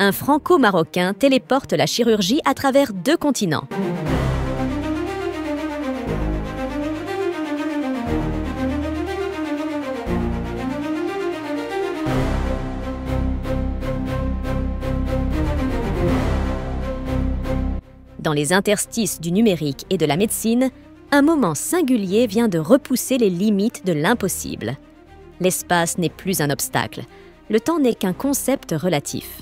un franco-marocain téléporte la chirurgie à travers 2 continents. Dans les interstices du numérique et de la médecine, un moment singulier vient de repousser les limites de l'impossible. L'espace n'est plus un obstacle, le temps n'est qu'un concept relatif.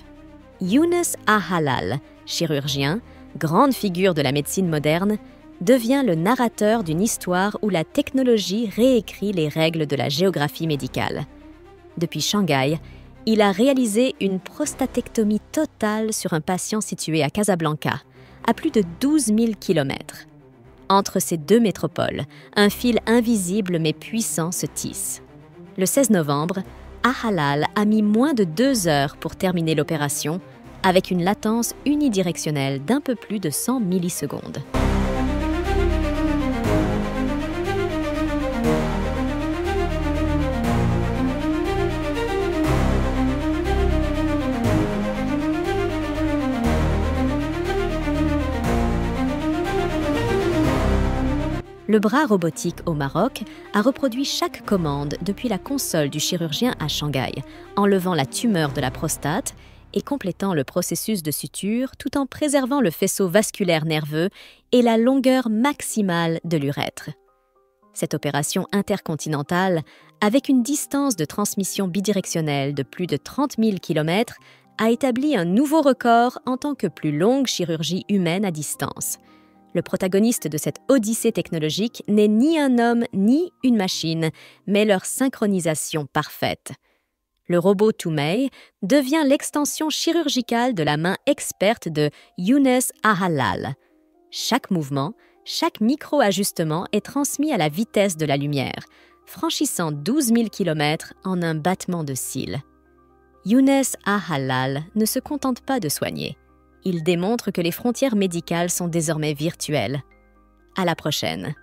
Younes Ahalal, chirurgien, grande figure de la médecine moderne, devient le narrateur d'une histoire où la technologie réécrit les règles de la géographie médicale. Depuis Shanghai, il a réalisé une prostatectomie totale sur un patient situé à Casablanca, à plus de 12 000 km. Entre ces 2 métropoles, un fil invisible mais puissant se tisse. Le 16 novembre, Ahalal a mis moins de 2 heures pour terminer l'opération, avec une latence unidirectionnelle d'un peu plus de 100 millisecondes. Le bras robotique au Maroc a reproduit chaque commande depuis la console du chirurgien à Shanghai, enlevant la tumeur de la prostate et complétant le processus de suture tout en préservant le faisceau vasculaire nerveux et la longueur maximale de l'urètre. Cette opération intercontinentale, avec une distance de transmission bidirectionnelle de plus de 30 000 km, a établi un nouveau record en tant que plus longue chirurgie humaine à distance. Le protagoniste de cette odyssée technologique n'est ni un homme ni une machine, mais leur synchronisation parfaite. Le robot Toumey devient l'extension chirurgicale de la main experte de Younes Ahalal. Chaque mouvement, chaque micro-ajustement est transmis à la vitesse de la lumière, franchissant 12 000 km en un battement de cils. Younes Ahalal ne se contente pas de soigner. Il démontre que les frontières médicales sont désormais virtuelles. À la prochaine.